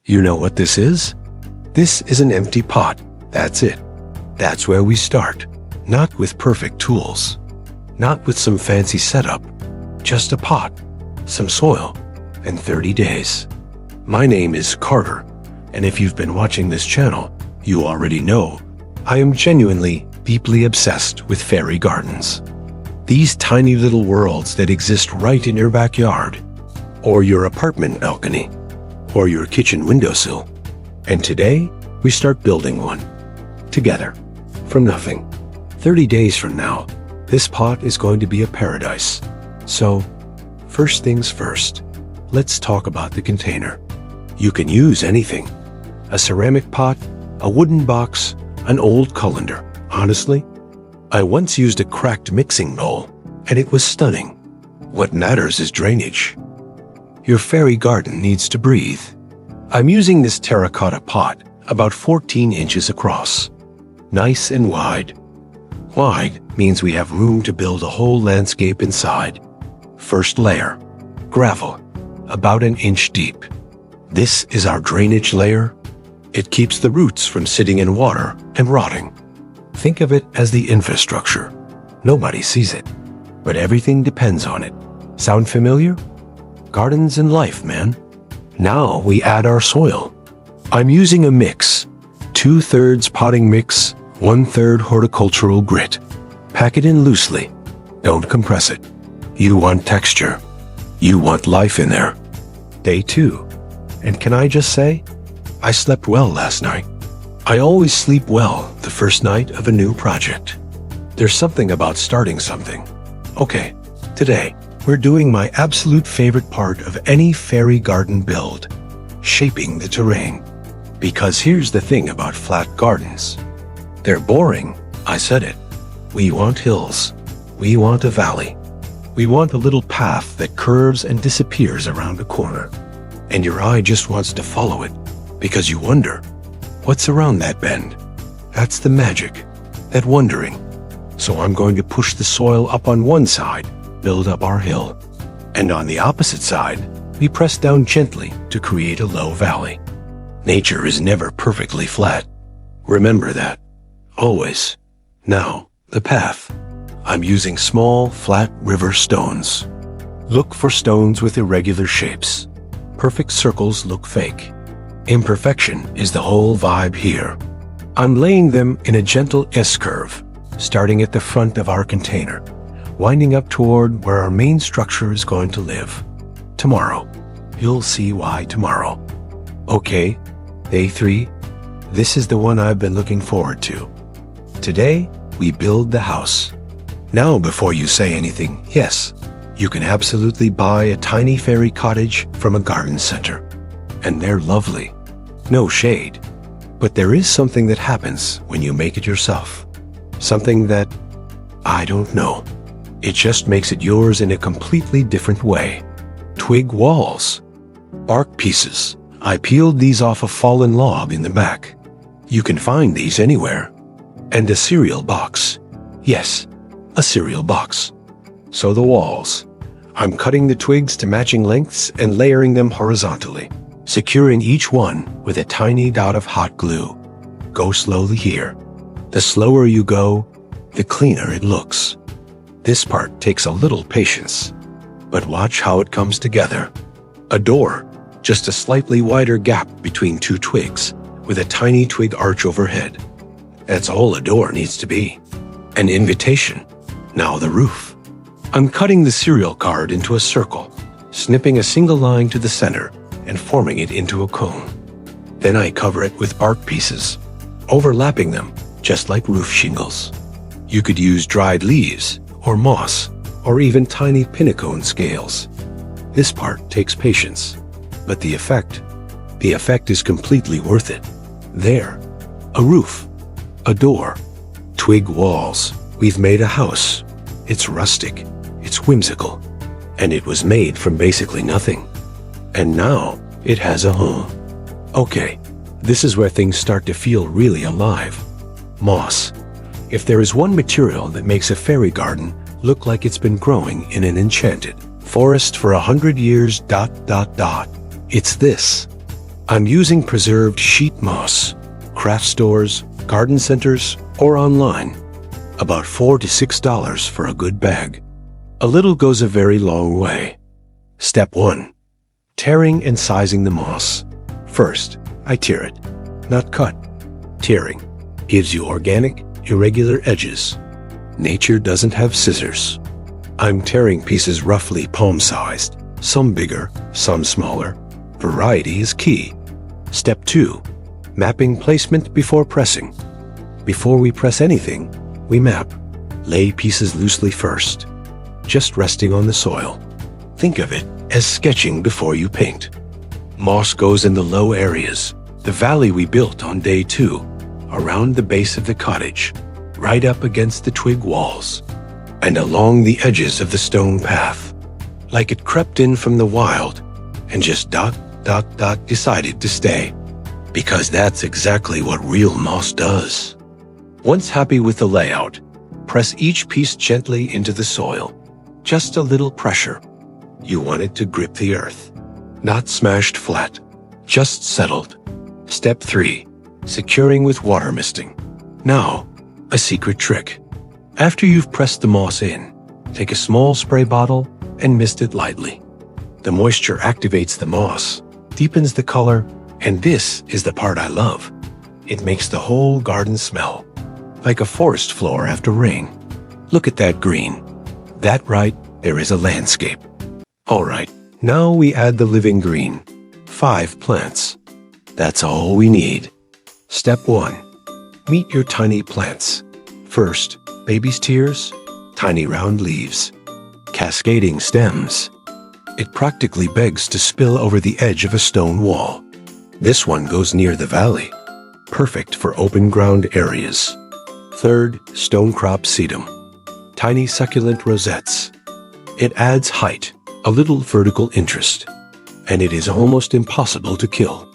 You know what this is? This is an empty pot. That's it. That's where we start. Not with perfect tools. Not with some fancy setup. Just a pot, some soil, and 30 days. My name is Carter, and if you've been watching this channel, you already know I am genuinely, deeply obsessed with fairy gardens. These tiny little worlds that exist right in your backyard, or your apartment balcony, or your kitchen windowsill. And today, we start building one. Together. From nothing. 30 days from now, this pot is going to be a paradise. So, first things first, let's talk about the container. You can use anything. A ceramic pot, a wooden box, an old colander. Honestly, I once used a cracked mixing bowl, and it was stunning. What matters is drainage. Your fairy garden needs to breathe. I'm using this terracotta pot, about 14 inches across. Nice and wide. Wide means we have room to build a whole landscape inside. First layer, gravel, about an inch deep. This is our drainage layer. It keeps the roots from sitting in water and rotting. Think of it as the infrastructure. Nobody sees it, but everything depends on it. Sound familiar? Gardens and life, man. Now we add our soil. I'm using a mix. 2/3 potting mix, 1/3 horticultural grit. Pack it in loosely. Don't compress it. You want texture. You want life in there. Day 2. And can I just say, I slept well last night. I always sleep well the first night of a new project. There's something about starting something. Okay, today, we're doing my absolute favorite part of any fairy garden build, shaping the terrain. Because here's the thing about flat gardens. They're boring, I said it. We want hills. We want a valley. We want a little path that curves and disappears around a corner. And your eye just wants to follow it, because you wonder, what's around that bend? That's the magic, that wondering. So I'm going to push the soil up on one side, build up our hill. And on the opposite side, we press down gently to create a low valley. Nature is never perfectly flat. Remember that. Always. Now, the path. I'm using small, flat river stones. Look for stones with irregular shapes. Perfect circles look fake. Imperfection is the whole vibe here. I'm laying them in a gentle S-curve, starting at the front of our container, winding up toward where our main structure is going to live. Tomorrow. You'll see why tomorrow. Okay, day 3. This is the one I've been looking forward to. Today, we build the house. Now, before you say anything, yes, you can absolutely buy a tiny fairy cottage from a garden center. And they're lovely. No shade. But there is something that happens when you make it yourself. Something that, I don't know. It just makes it yours in a completely different way. Twig walls. Bark pieces. I peeled these off a fallen log in the back. You can find these anywhere. And a cereal box. Yes, a cereal box. So the walls. I'm cutting the twigs to matching lengths and layering them horizontally, securing each one with a tiny dot of hot glue. Go slowly here. The slower you go, the cleaner it looks. This part takes a little patience, but watch how it comes together. A door, just a slightly wider gap between two twigs, with a tiny twig arch overhead. That's all a door needs to be. An invitation. Now the roof. I'm cutting the cereal card into a circle, snipping a single line to the center and forming it into a cone. Then I cover it with bark pieces, overlapping them just like roof shingles. You could use dried leaves or moss or even tiny pinnacone scales. This part takes patience, but the effect is completely worth it. There, a roof, a door, twig walls. We've made a house. It's rustic, it's whimsical, and it was made from basically nothing. And now it has a home. Okay, this is where things start to feel really alive. Moss. If there is one material that makes a fairy garden look like it's been growing in an enchanted forest for 100 years, it's this. I'm using preserved sheet moss, craft stores, garden centers, or online. About $4 to $6 for a good bag. A little goes a very long way. Step 1. Tearing and sizing the moss. First, I tear it, not cut. Tearing gives you organic, irregular edges. Nature doesn't have scissors. I'm tearing pieces roughly palm-sized, some bigger, some smaller. Variety is key. Step 2. Mapping placement before pressing. Before we press anything, we map. Lay pieces loosely first, just resting on the soil. Think of it as sketching before you paint. Moss goes in the low areas, the valley we built on day 2, around the base of the cottage, right up against the twig walls, and along the edges of the stone path, like it crept in from the wild and just decided to stay. Because that's exactly what real moss does. Once happy with the layout, press each piece gently into the soil. Just a little pressure. You want it to grip the earth. Not smashed flat, just settled. Step 3. Securing with water misting. Now, a secret trick. After you've pressed the moss in, take a small spray bottle and mist it lightly. The moisture activates the moss, deepens the color, and this is the part I love. It makes the whole garden smell like a forest floor after rain. Look at that green. That right there is a landscape. All right, now we add the living green. 5 plants. That's all we need. Step 1. Meet your tiny plants. First, baby's tears, tiny round leaves, cascading stems. It practically begs to spill over the edge of a stone wall. This one goes near the valley. Perfect for open ground areas. Third, stone crop sedum. Tiny succulent rosettes. It adds height, a little vertical interest, and it is almost impossible to kill.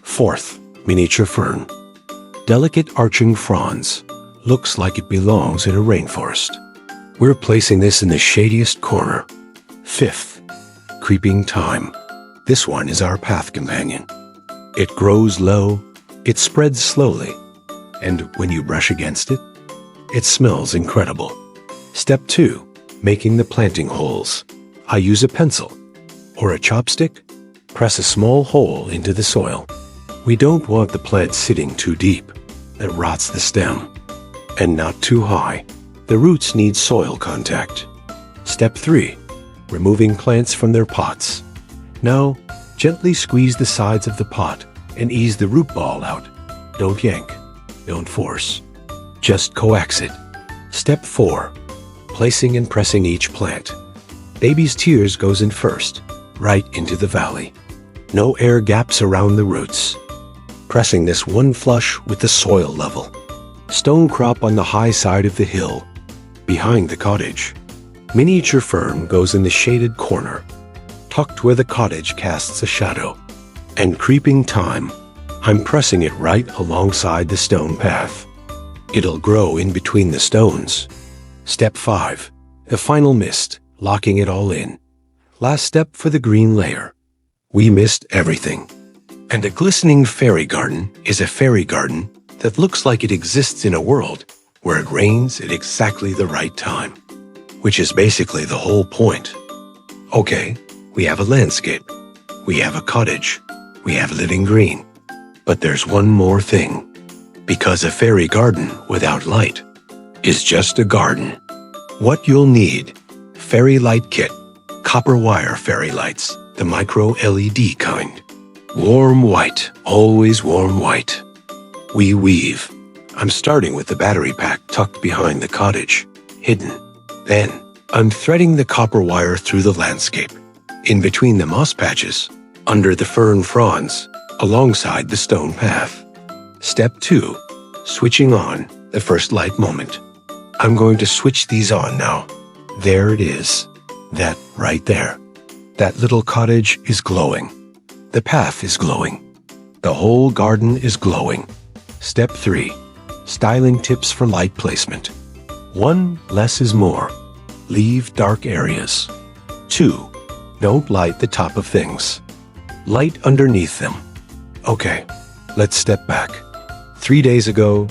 Fourth, miniature fern. Delicate arching fronds. Looks like it belongs in a rainforest. We're placing this in the shadiest corner. Fifth, creeping thyme. This one is our path companion. It grows low, it spreads slowly, and when you brush against it, it smells incredible. Step 2. Making the planting holes. I use a pencil or a chopstick. Press a small hole into the soil. We don't want the plant sitting too deep. That rots the stem. And not too high. The roots need soil contact. Step 3. Removing plants from their pots. Now, gently squeeze the sides of the pot and ease the root ball out. Don't yank. Don't force. Just coax it. Step 4. Placing and pressing each plant. Baby's tears goes in first, right into the valley. No air gaps around the roots. Pressing this one flush with the soil level. Stone crop on the high side of the hill, behind the cottage. Miniature fern goes in the shaded corner, tucked where the cottage casts a shadow. And creeping thyme, I'm pressing it right alongside the stone path. It'll grow in between the stones. Step 5. The final mist, locking it all in. Last step for the green layer. We missed everything. And a glistening fairy garden is a fairy garden that looks like it exists in a world where it rains at exactly the right time, which is basically the whole point. Okay, we have a landscape. We have a cottage. We have living green. But there's one more thing. Because a fairy garden without light is just a garden. What you'll need: fairy light kit, copper wire fairy lights, the micro LED kind. Warm white, always warm white. We weave. I'm starting with the battery pack tucked behind the cottage, hidden. Then, I'm threading the copper wire through the landscape, in between the moss patches, under the fern fronds, alongside the stone path. Step 2. Switching on the first light moment. I'm going to switch these on now. There it is. That right there. That little cottage is glowing. The path is glowing. The whole garden is glowing. Step 3. Styling tips for light placement. 1. Less is more. Leave dark areas. 2. Don't light the top of things. Light underneath them. Okay, let's step back. 3 days ago,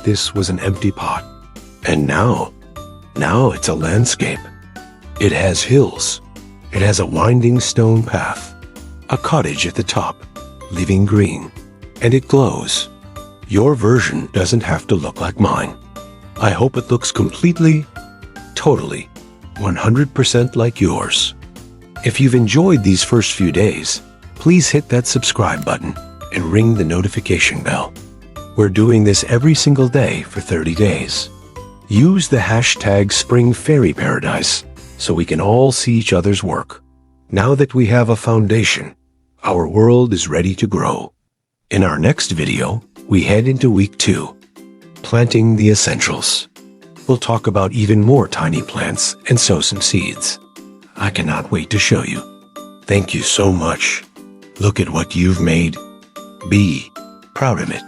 this was an empty pot. And now it's a landscape. It has hills. It has a winding stone path. A cottage at the top, leaving green. And it glows. Your version doesn't have to look like mine. I hope it looks completely, totally, 100% like yours. If you've enjoyed these first few days, please hit that subscribe button and ring the notification bell. We're doing this every single day for 30 days. Use the hashtag #SpringFairyParadise so we can all see each other's work. Now that we have a foundation, our world is ready to grow. In our next video, we head into week 2, planting the essentials. We'll talk about even more tiny plants and sow some seeds. I cannot wait to show you. Thank you so much. Look at what you've made. Be proud of it.